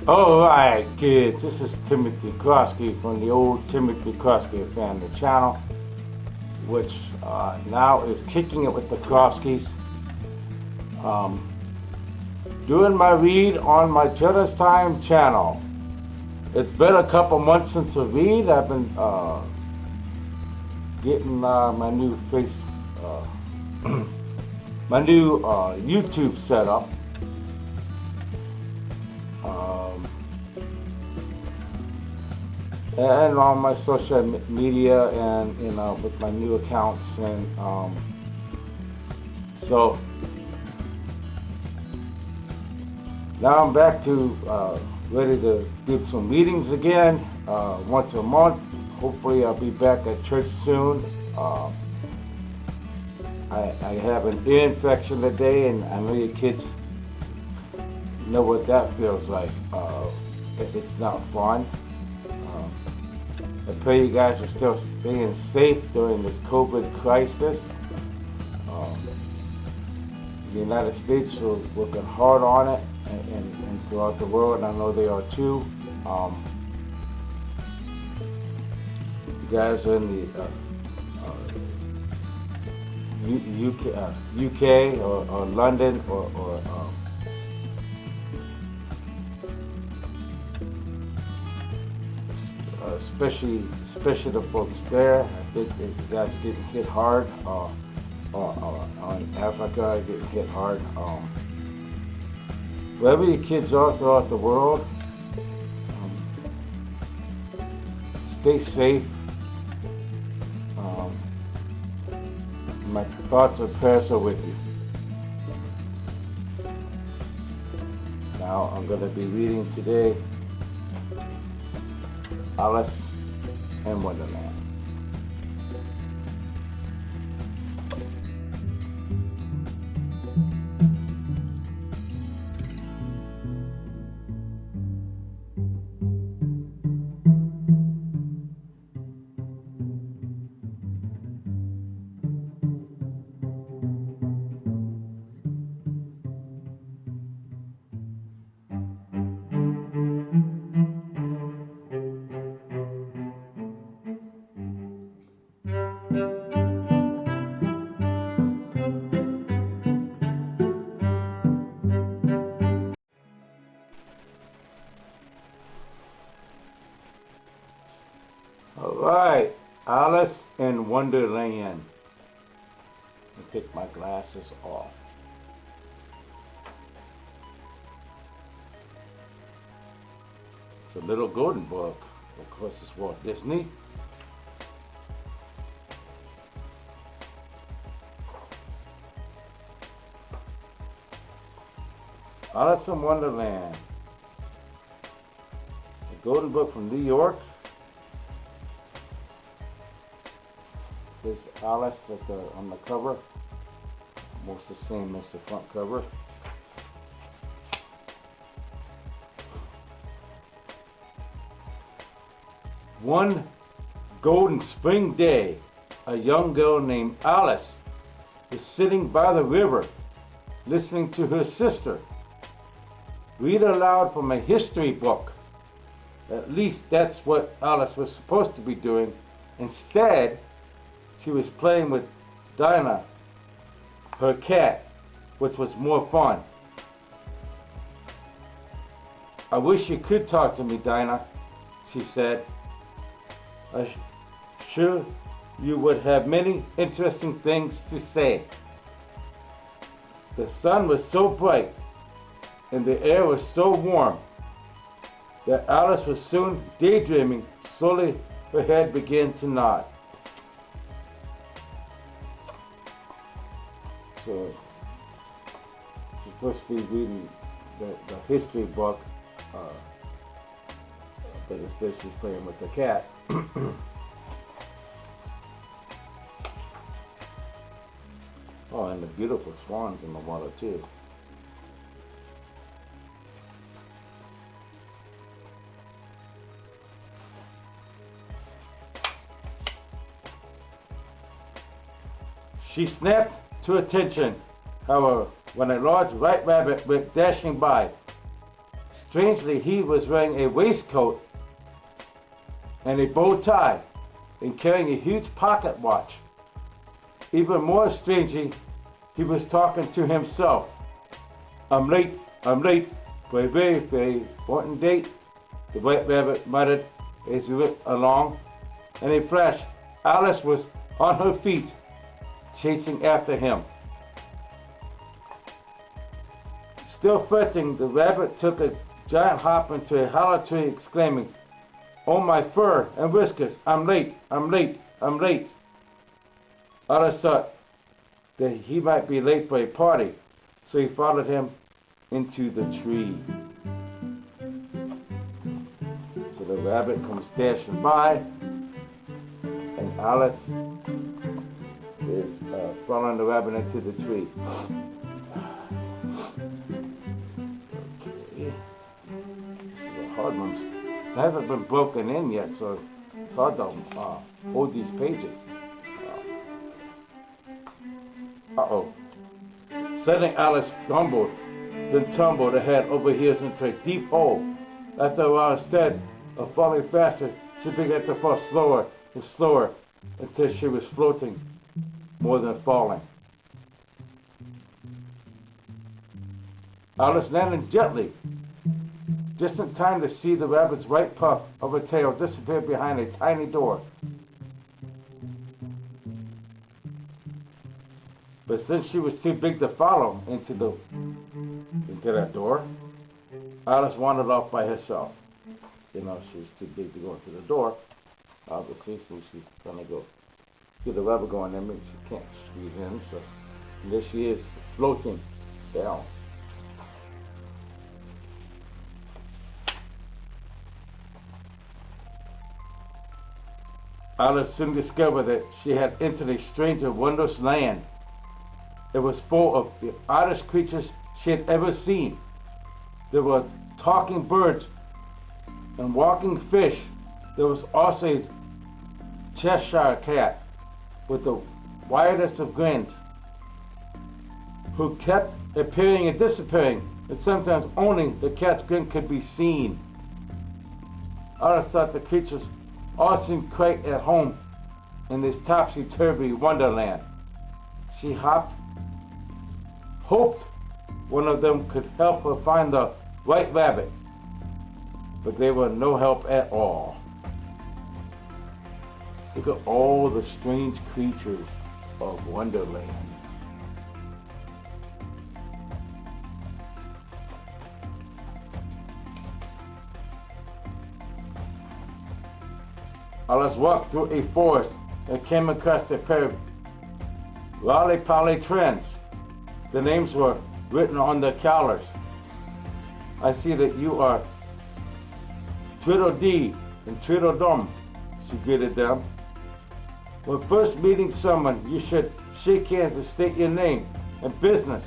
Alright, kids, this is Timothy Krosky from the old Timothy Krosky Family Channel, which now is Kicking It with the Kroskys. Doing my read on my Jealous Time channel. It's been a couple months since I read. I've been getting my new my new YouTube setup. And on my social media and with my new accounts and so now I'm back to ready to do some meetings again once a month. Hopefully I'll be back at church soon. I have an ear infection today, and I know you kids know what that feels like. It's not fun. I pray you guys are still staying safe during this COVID crisis. The United States are working hard on it, and throughout the world, and I know they are too. You guys are in the UK or London or especially the folks there. I think you guys are getting hit hard. On Africa, getting hit hard. Wherever your kids are throughout the world, stay safe. My thoughts and prayers are with you. Now I'm going to be reading today Alice in Wonderland. Alright, Alice in Wonderland. Let me take my glasses off. It's a little golden book. Of course, it's Walt Disney. Alice in Wonderland. A golden book from New York. There's Alice on the cover, almost the same as the front cover. One golden spring day, a young girl named Alice is sitting by the river, listening to her sister read aloud from a history book. At least that's what Alice was supposed to be doing. Instead, she was playing with Dinah, her cat, which was more fun. "I wish you could talk to me, Dinah," she said. "I'm sure you would have many interesting things to say." The sun was so bright and the air was so warm that Alice was soon daydreaming. Slowly, her head began to nod. So she's supposed to be reading the history book, but instead she's playing with the cat. Oh, and the beautiful swans in the water too. She snapped to attention, however, when a large white rabbit went dashing by. Strangely, he was wearing a waistcoat and a bow tie and carrying a huge pocket watch. Even more strangely, he was talking to himself. I'm late for a very, very important date, the White Rabbit muttered as he went along. In a flash, Alice was on her feet, chasing after him. Still fretting, the rabbit took a giant hop into a hollow tree, exclaiming, "Oh, my fur and whiskers, I'm late, I'm late, I'm late." Alice thought that he might be late for a party, so he followed him into the tree. So the rabbit comes dashing by, and Alice is following the rabbit into the tree. Okay. The hard ones haven't been broken in yet, so it's hard to hold these pages. Uh-oh. Suddenly Alice stumbled, then tumbled ahead over heels into a deep hole. After a while, instead of falling faster, she began to fall slower and slower until she was floating more than falling. Alice landed gently, just in time to see the rabbit's right puff of her tail disappear behind a tiny door. But since she was too big to follow into that door, Alice wandered off by herself. You know, she was too big to go into the door, obviously, so she's going to go get the rabbit going in, but she can't squeeze in, so there she is, floating down. Alice soon discovered that she had entered a strange and wondrous land. It was full of the oddest creatures she had ever seen. There were talking birds and walking fish. There was also a Cheshire cat with the widest of grins, who kept appearing and disappearing, and sometimes only the cat's grin could be seen. Alice thought the creatures all seemed quite at home in this topsy-turvy wonderland. She hoped one of them could help her find the White Rabbit, but they were no help at all. Look at all the strange creatures of Wonderland. Alice walked through a forest and came across a pair of roly-poly twins. The names were written on their collars. I see that you are Tweedledee and Tweedledum, she greeted them. When first meeting someone, you should shake hands and state your name and business,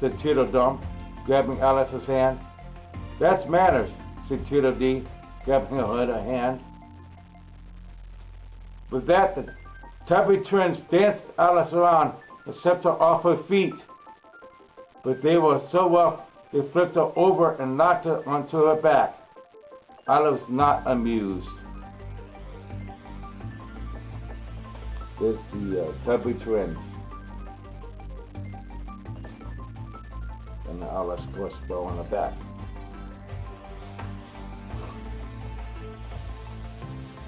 said Tweedledum, grabbing Alice's hand. That's manners, said Tweedledee, grabbing her other hand. With that, the tubby twins danced Alice around and swept her off her feet. But they were so rough, they flipped her over and knocked her onto her back. Alice was not amused. There's the tubby twins. And Alice pushed her on the back.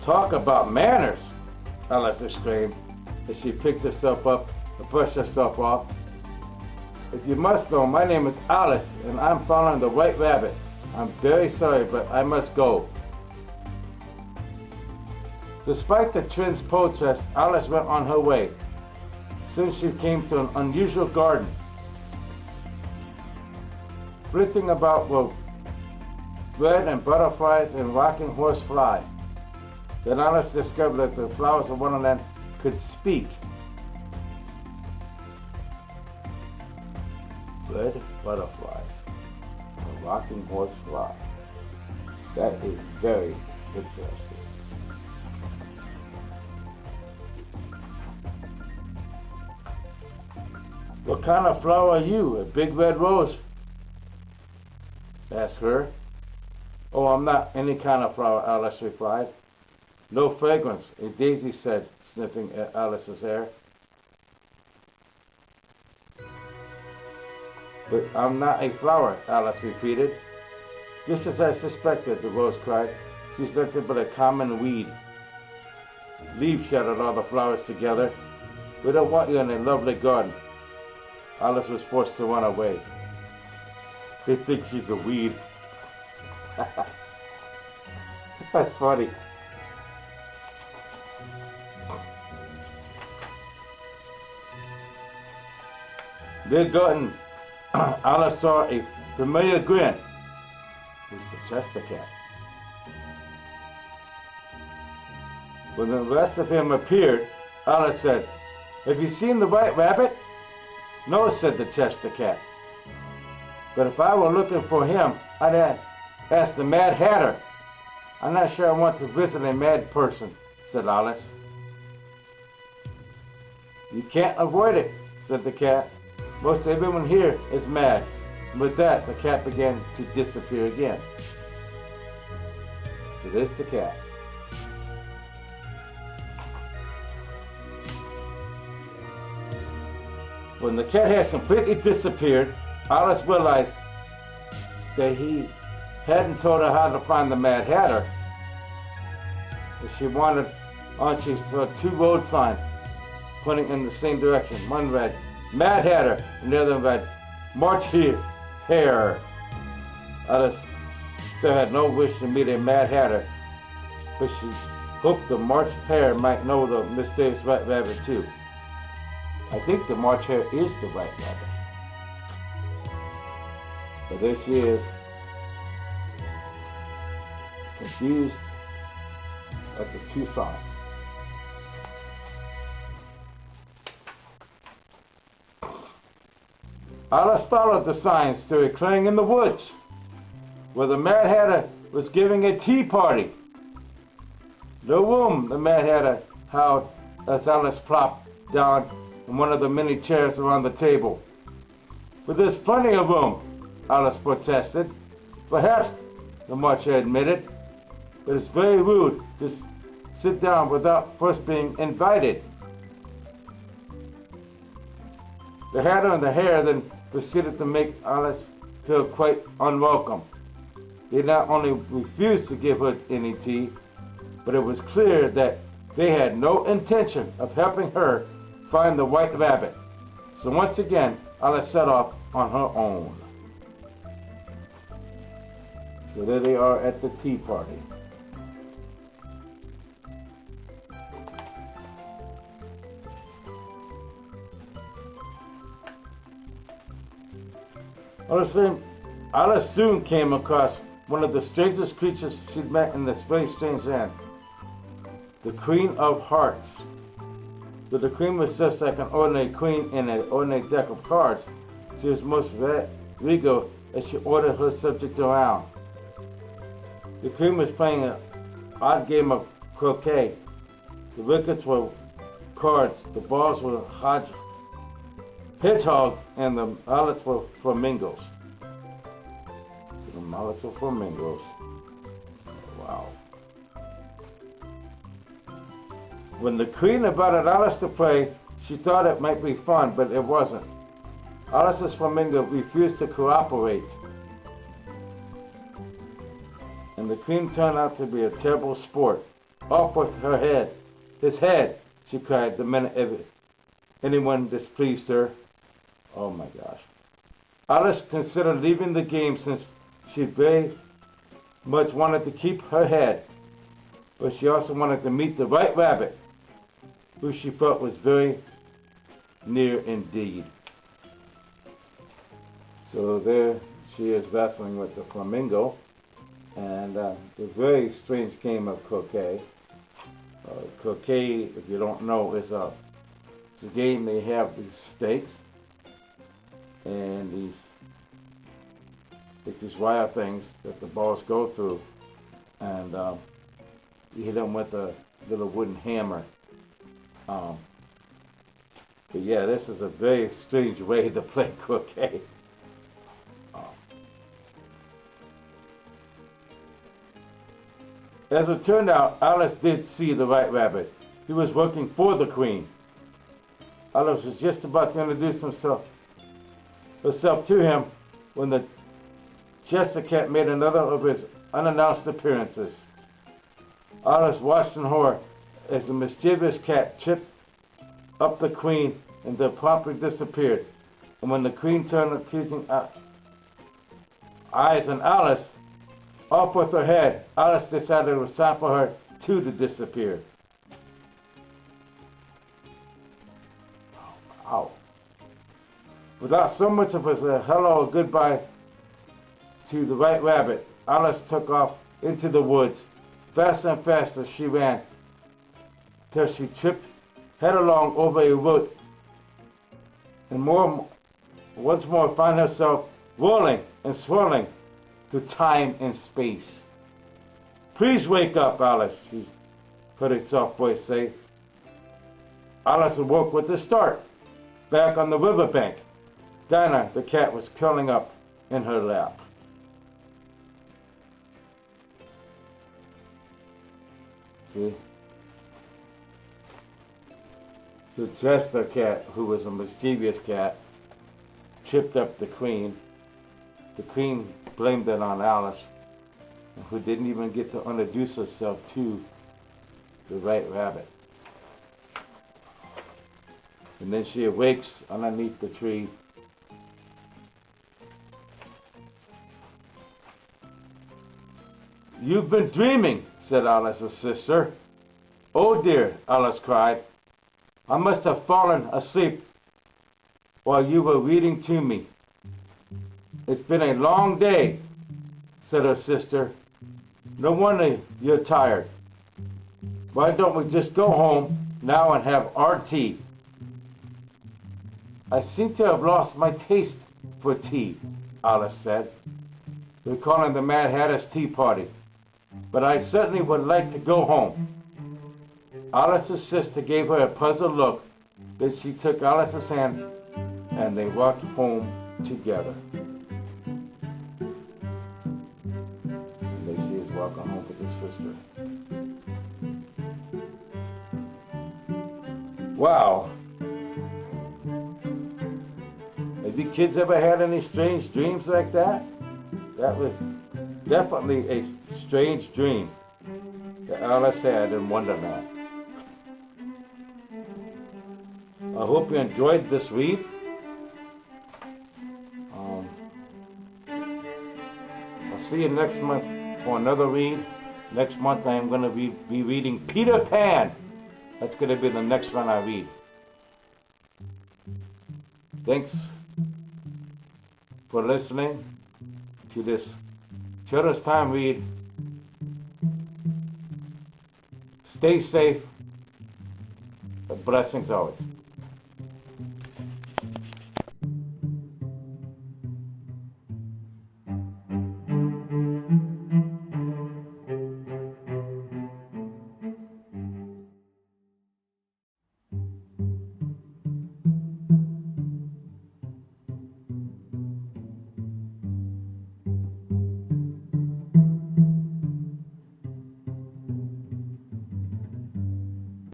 Talk about manners, Alice exclaimed as she picked herself up and brushed herself off. If you must know, my name is Alice and I'm following the White Rabbit. I'm very sorry, but I must go. Despite the twins' protest, Alice went on her way. Soon she came to an unusual garden. Flitting about were red and butterflies and rocking horsefly. Then Alice discovered that the flowers of Wonderland could speak. Red butterflies, a rocking horsefly. That is very interesting. What kind of flower are you? A big red rose? asked her. Oh, I'm not any kind of flower, Alice replied. No fragrance, a daisy said, sniffing at Alice's hair. But I'm not a flower, Alice repeated. Just as I suspected, the rose cried. She's nothing but a common weed. Leave, shouted all the flowers together. We don't want you in a lovely garden. Alice was forced to run away. They think she's a weed. That's funny. Mid-garden, Alice saw a familiar grin. It was the Chester cat. When the rest of him appeared, Alice said, Have you seen the White Rabbit? No, said the Chester cat. But if I were looking for him, I'd ask the Mad Hatter. I'm not sure I want to visit a mad person, said Alice. You can't avoid it, said the cat. Most everyone here is mad. And with that, the cat began to disappear again. So there's the cat. When the cat had completely disappeared, Alice realized that he hadn't told her how to find the Mad Hatter. But she wanted on, she saw two road signs pointing in the same direction. One read, Mad Hatter, and the other read, March here, Hare. Alice still had no wish to meet a Mad Hatter, but she hoped the March Hare might know the mysterious White Rabbit too. I think the March Hare is the White Rabbit. But there she is, confused at the two signs. Alice followed the signs to a clearing in the woods, where the Mad Hatter was giving a tea party. No room, the Mad Hatter howled as Alice plopped down in one of the many chairs around the table. But there's plenty of room, Alice protested. Perhaps, the March Hare admitted, but it's very rude to sit down without first being invited. The Hatter and the Hare then proceeded to make Alice feel quite unwelcome. They not only refused to give her any tea, but it was clear that they had no intention of helping her find the White Rabbit. So once again, Alice set off on her own. So there they are at the tea party. Alice soon came across one of the strangest creatures she'd met in this very strange land. The Queen of Hearts. But the queen was just like an ordinary queen in an ordinary deck of cards. She was most regal as she ordered her subjects around. The queen was playing an odd game of croquet. The wickets were cards, the balls were hedgehogs, and the mallets were flamingos. The mallets were flamingos. Wow. When the queen invited Alice to play, she thought it might be fun, but it wasn't. Alice's flamingo refused to cooperate. And the queen turned out to be a terrible sport. Off with her head. His head, she cried the minute anyone displeased her. Oh my gosh. Alice considered leaving the game since she very much wanted to keep her head. But she also wanted to meet the White Rabbit, who she felt was very near indeed. So there she is wrestling with the flamingo, and the very strange game of croquet. Croquet, if you don't know, it's a game. They have these stakes and these wire things that the balls go through, and you hit them with a little wooden hammer. But yeah, this is a very strange way to play croquet. As it turned out, Alice did see the White Rabbit. He was working for the Queen. Alice was just about to introduce herself to him when the Chester cat made another of his unannounced appearances. Alice watched in horror as the mischievous cat tripped up the Queen and then promptly disappeared. And when the Queen turned accusing eyes on Alice, off with her head, Alice decided it was time for her too to disappear. Ow. Without so much of a hello or goodbye to the White Rabbit, Alice took off into the woods. Faster and faster she ran till she tripped headlong over a root and once more found herself whirling and swirling through time and space. "Please wake up, Alice," she heard a soft voice say. Alice awoke with a start. Back on the riverbank, Dinah the cat was curling up in her lap. See? The Chester cat, who was a mischievous cat, tripped up the Queen. The Queen blamed it on Alice, who didn't even get to introduce herself to the White Rabbit. And then she awakes underneath the tree. "You've been dreaming," said Alice's sister. "Oh dear," Alice cried. "I must have fallen asleep while you were reading to me." "It's been a long day," said her sister. "No wonder you're tired. Why don't we just go home now and have our tea?" "I seem to have lost my taste for tea," Alice said, recalling the Mad Hatter's tea party. "But I certainly would like to go home." Alice's sister gave her a puzzled look. Then she took Alice's hand and they walked home together. And there she is walking home with her sister. Wow. Have you kids ever had any strange dreams like that? That was definitely a strange dream that Alice had in Wonderland. I hope you enjoyed this read. I'll see you next month for another read. Next month I'm going to be reading Peter Pan. That's going to be the next one I read. Thanks for listening to this Children's Time read. Stay safe. Blessings always.